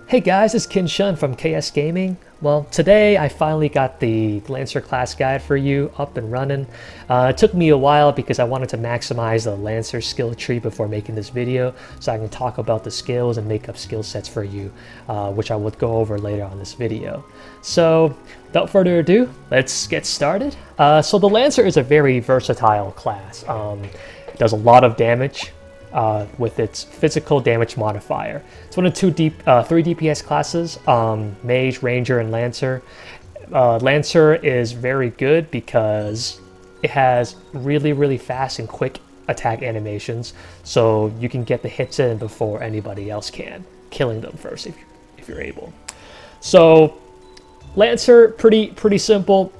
Hey guys, it's KinShun from KS Gaming. Well, today I finally got the Lancer class guide for you up and running. It took me a while because I wanted to maximize the Lancer skill tree before making this video so I can talk about the skills and make up skill sets for you, which I will go over later on this video. So, without further ado, let's get started. So the Lancer is a very versatile class. It does a lot of damage. With its physical damage modifier. It's one of three DPS classes, Mage, Ranger, and Lancer. Lancer is very good because it has really fast and quick attack animations, so you can get the hits in before anybody else can, killing them first if you're able. So Lancer, pretty simple.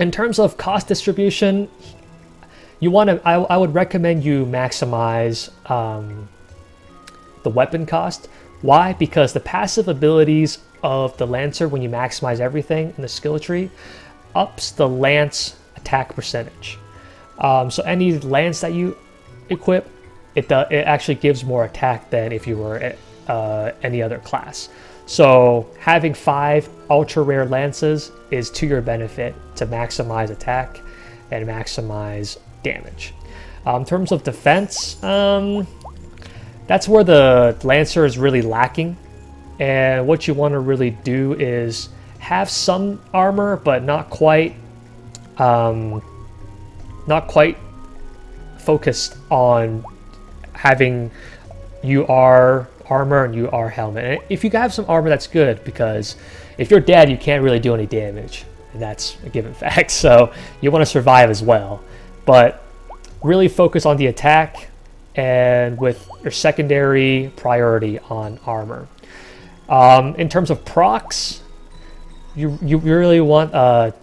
In terms of cost distribution, I would recommend you maximize the weapon cost. Why? Because the passive abilities of the Lancer, when you maximize everything in the skill tree, ups the lance attack percentage. So any lance that you equip, it actually gives more attack than if you were at any other class. So having 5 ultra rare lances is to your benefit to maximize attack and maximize damage. In terms of defense, that's where the Lancer is really lacking, and what you want to really do is have some armor but not quite focused on having UR armor and UR helmet. And if you have some armor, that's good, because if you're dead you can't really do any damage, and that's a given fact. So you want to survive as well, but really focus on the attack and with your secondary priority on armor. In terms of procs, you really want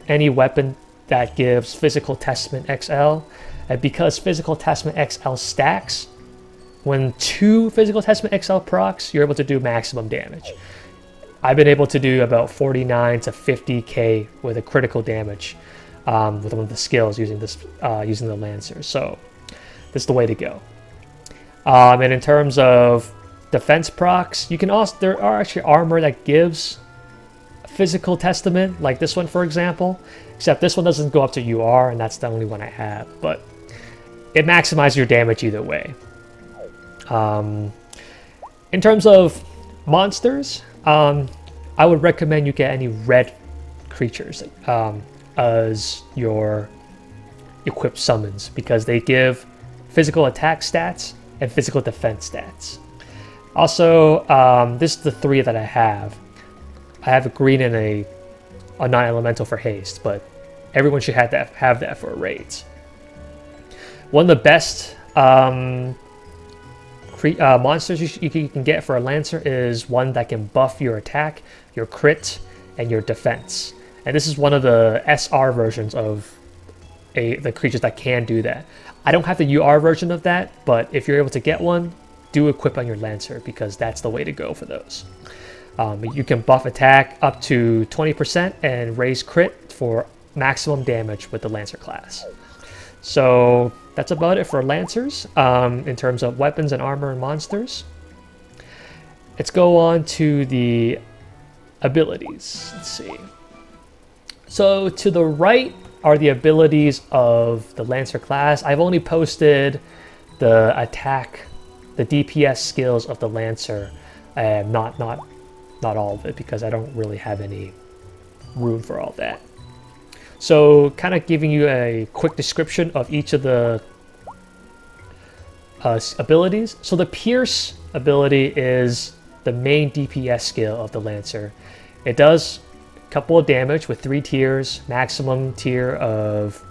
any weapon that gives Physical Testament XL, and because Physical Testament XL stacks, when 2 Physical Testament XL procs, you're able to do maximum damage. I've been able to do about 49 to 50k with a critical damage with one of the skills using the Lancer. So this is the way to go. And in terms of defense procs, there are actually armor that gives Physical Testament, like this one for example, except this one doesn't go up to UR, and that's the only one I have, but it maximizes your damage either way. In terms of monsters, I would recommend you get any red creatures as your equipped summons, because they give physical attack stats and physical defense stats. Also, this is the 3 that I have. I have a green and a non-elemental for haste, but everyone should have that for raids. One of the best monsters you can get for a Lancer is one that can buff your attack, your crit, and your defense. And this is one of the SR versions of the creatures that can do that. I don't have the UR version of that, but if you're able to get one, do equip on your Lancer, because that's the way to go for those. You can buff attack up to 20% and raise crit for maximum damage with the Lancer class. So that's about it for Lancers in terms of weapons and armor and monsters. Let's go on to the abilities. Let's see. So to the right are the abilities of the Lancer class. I've only posted the attack, the DPS skills of the Lancer, and not all of it, because I don't really have any room for all that. So kind of giving you a quick description of each of the abilities. So the Pierce ability is the main DPS skill of the Lancer. It does a couple of damage with 3 tiers, maximum tier of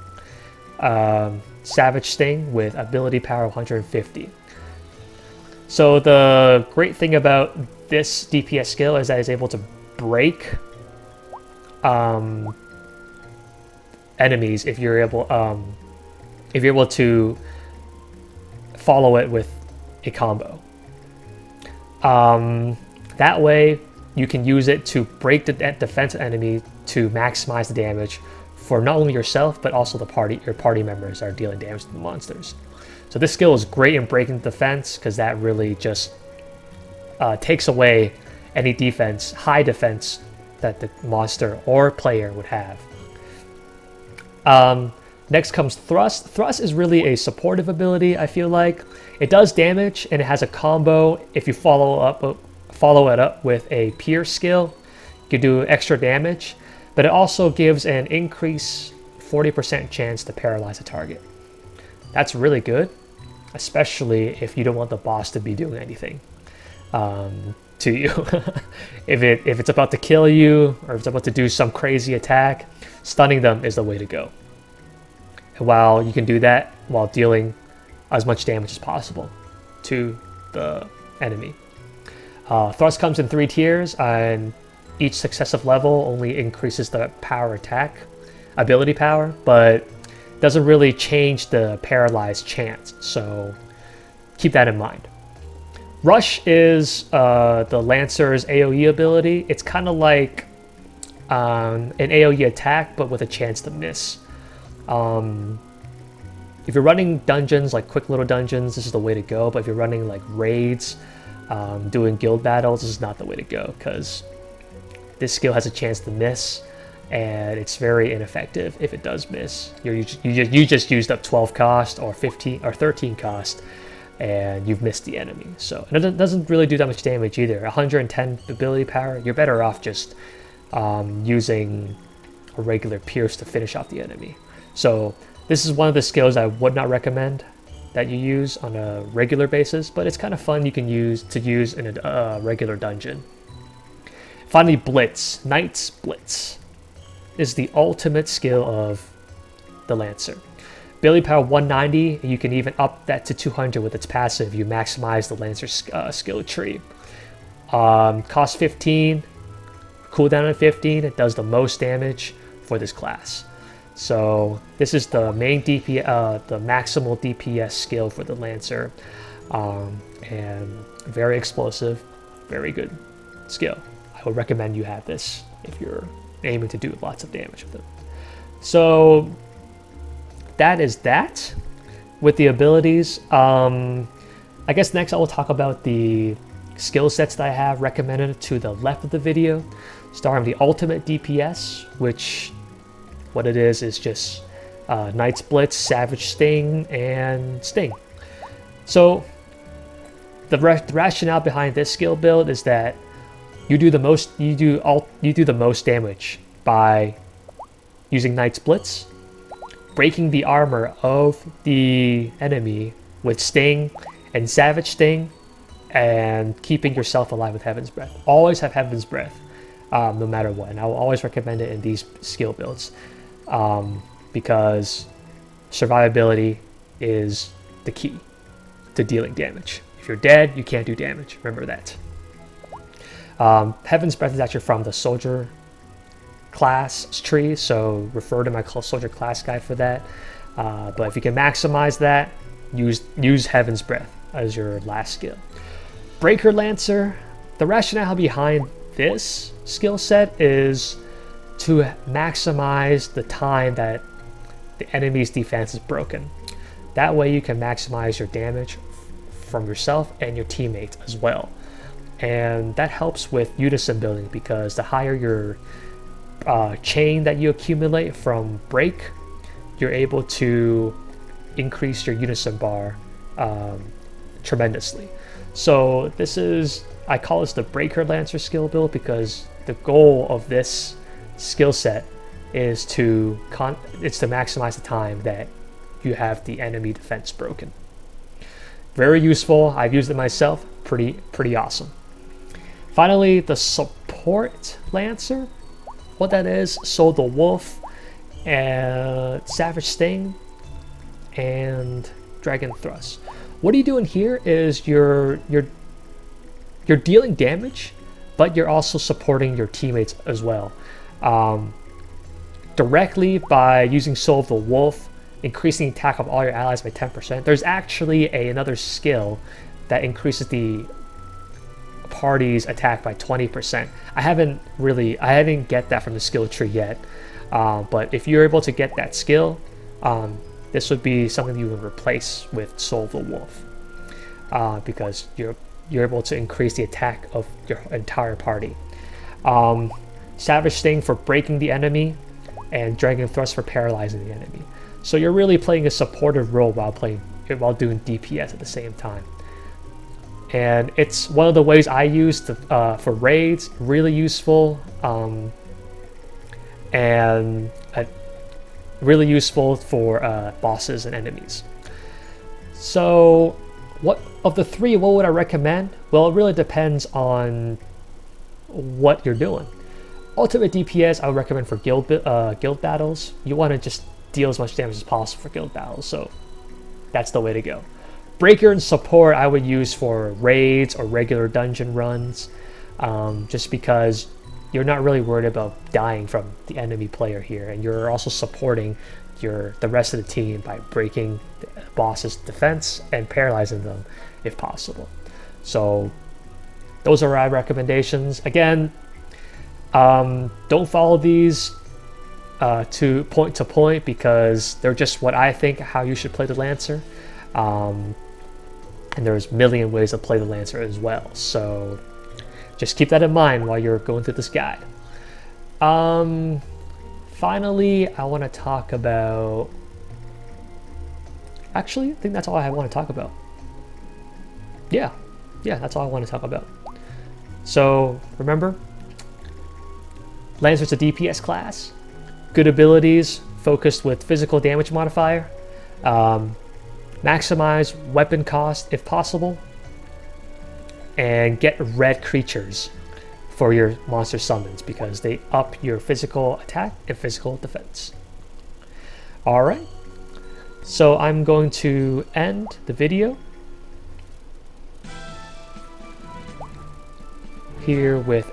Savage Sting with ability power of 150. So the great thing about this DPS skill is that it's able to break enemies if you're able to follow it with a combo. That way you can use it to break the defensive enemy to maximize the damage for not only yourself but also your party members are dealing damage to the monsters. So this skill is great in breaking the defense, because that really just takes away any defense, high defense that the monster or player would have. Next comes Thrust. Thrust is really a supportive ability, I feel like. It does damage, and it has a combo. If you follow it up with a Pierce skill, you can do extra damage, but it also gives an increase 40% chance to paralyze a target. That's really good, especially if you don't want the boss to be doing anything to you. If it's about to kill you, or if it's about to do some crazy attack, stunning them is the way to go. While you can do that while dealing as much damage as possible to the enemy. Thrust comes in 3 tiers, and each successive level only increases the power attack, ability power, but doesn't really change the paralyzed chance, so keep that in mind. Rush is the Lancer's AoE ability. It's kind of like an AoE attack, but with a chance to miss. If you're running dungeons, like quick little dungeons, this is the way to go. But if you're running like raids, doing guild battles, this is not the way to go, because this skill has a chance to miss, and it's very ineffective if it does miss. You just used up 12 cost or 15 or 13 cost, and you've missed the enemy. So and it doesn't really do that much damage either. 110 ability power. You're better off just using a regular Pierce to finish off the enemy. So this is one of the skills I would not recommend that you use on a regular basis, but it's kind of fun you can use in a regular dungeon. Finally, Blitz. Knight's Blitz is the ultimate skill of the Lancer. Ability power 190, and you can even up that to 200 with its passive. You maximize the Lancer's skill tree. Cost 15, cooldown at 15. It does the most damage for this class. So this is the main DP, the maximal DPS skill for the Lancer, and very explosive, very good skill. I would recommend you have this if you're aiming to do lots of damage with it. So that is that with the abilities. I guess next I will talk about the skill sets that I have recommended to the left of the video, starting with the ultimate DPS, which what it is just Knight's Blitz, Savage Sting, and Sting. So the rationale behind this skill build is that you do the most damage by using Knight's Blitz, breaking the armor of the enemy with Sting and Savage Sting, and keeping yourself alive with Heaven's Breath. Always have Heaven's Breath, no matter what, and I will always recommend it in these skill builds. Because survivability is the key to dealing damage. If you're dead, you can't do damage. Remember that. Heaven's Breath is actually from the Soldier class tree, so refer to my Soldier class guide for that. But if you can maximize that, use Heaven's Breath as your last skill. Breaker Lancer, the rationale behind this skill set is to maximize the time that the enemy's defense is broken. That way you can maximize your damage from yourself and your teammates as well. And that helps with unison building, because the higher your chain that you accumulate from break, you're able to increase your unison bar tremendously. So this is, I call this the Breaker Lancer skill build, because the goal of this skill set is to maximize the time that you have the enemy defense broken. Very useful. I've used it myself. Pretty awesome. Finally, the support Lancer. What that is: Soul the Wolf, Savage Sting, and Dragon Thrust. What are you doing here is you're dealing damage, but you're also supporting your teammates as well. Directly by using Soul of the Wolf, increasing the attack of all your allies by 10%. There's actually another skill that increases the party's attack by 20%. I didn't get that from the skill tree yet, but if you're able to get that skill, this would be something you would replace with Soul of the Wolf, because you're able to increase the attack of your entire party. Savage Sting for breaking the enemy, and Dragon Thrust for paralyzing the enemy. So you're really playing a supportive role while doing DPS at the same time. And it's one of the ways I use for raids, really useful, and really useful for bosses and enemies. So what of the three, what would I recommend? Well, it really depends on what you're doing. Ultimate DPS I would recommend for guild battles. You want to just deal as much damage as possible for guild battles, so that's the way to go. Breaker and support I would use for raids or regular dungeon runs, just because you're not really worried about dying from the enemy player here, and you're also supporting the rest of the team by breaking the boss's defense and paralyzing them if possible. So those are my recommendations. Again, don't follow these to point because they're just what I think how you should play the Lancer, and there's a million ways to play the Lancer as well, so just keep that in mind while you're going through this guide. Finally, I want to talk about, actually I think that's all I want to talk about. Yeah, that's all I want to talk about. So remember, Lancer's a DPS class, good abilities, focused with physical damage modifier, maximize weapon cost if possible, and get red creatures for your monster summons because they up your physical attack and physical defense. Alright, so I'm going to end the video here with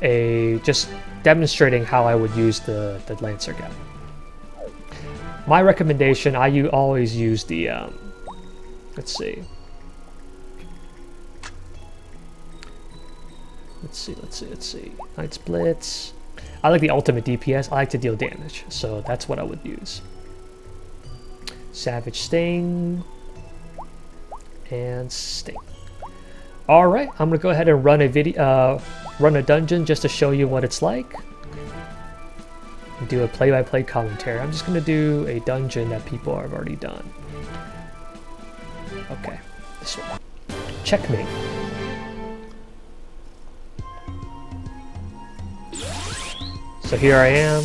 just demonstrating how I would use the Lancer guy. My recommendation, I always use the, let's see, Knight's Blitz. I like the ultimate DPS. I like to deal damage, so that's what I would use. Savage Sting and Sting. All right, I'm gonna go ahead and run a dungeon just to show you what it's like. And do a play-by-play commentary. I'm just gonna do a dungeon that people have already done. Okay, this one. Checkmate. So here I am.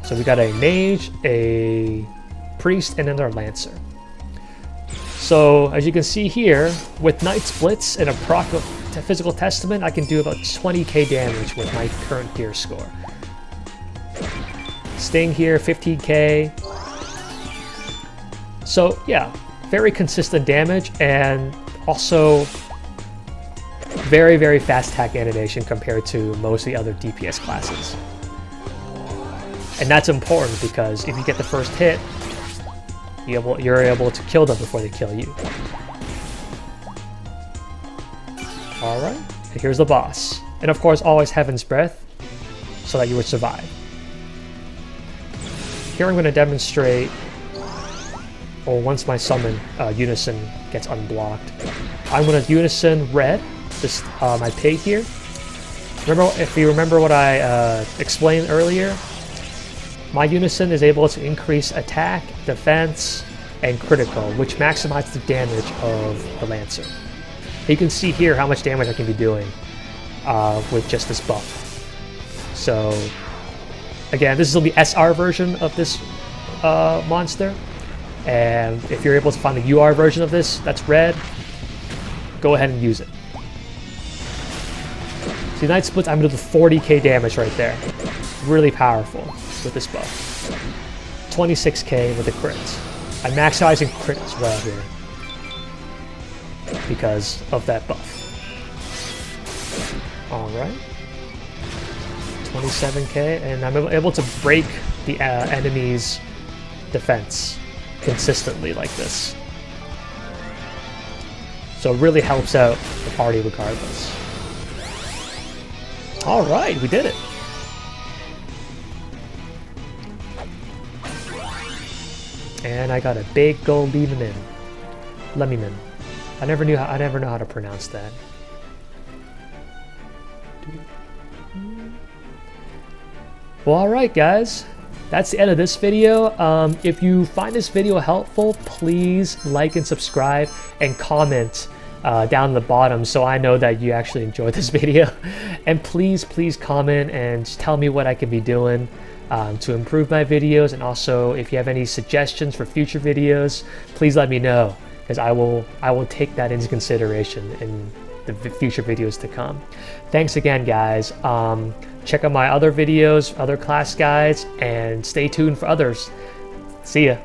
So we got a mage, a priest, and then our Lancer. So as you can see here, with Knight's Blitz and a proc of Physical Testament, I can do about 20k damage with my current gear score. Sting here, 15k. So yeah, very consistent damage, and also very, very fast attack animation compared to most of the other DPS classes. And that's important because if you get the first hit, you're able to kill them before they kill you. Alright, and here's the boss. And of course, always Heaven's Breath so that you would survive. Here I'm going to demonstrate, or once my summon Unison gets unblocked, I'm going to Unison Red, my pig here. If you remember what I explained earlier, my Unison is able to increase attack, defense, and critical, which maximizes the damage of the Lancer. You can see here how much damage I can be doing with just this buff. So, again, this is the SR version of this monster, and if you're able to find the UR version of this, that's red, go ahead and use it. See, Night Splits, I'm going to do 40k damage right there. Really powerful with this buff. 26k with the crits. I'm maximizing crit as well here because of that buff. Alright. 27k, and I'm able to break the enemy's defense consistently like this. So it really helps out the party regardless. Alright, we did it! And I got a big gold Lemon. I never know how to pronounce that. Well, alright guys, that's the end of this video. If you find this video helpful, please like and subscribe and comment down the bottom so I know that you actually enjoyed this video. And please comment and tell me what I can be doing to improve my videos, and also if you have any suggestions for future videos, please let me know, because I will take that into consideration in the future videos to come. Thanks again guys. Check out my other videos, other class guides, and stay tuned for others. See ya.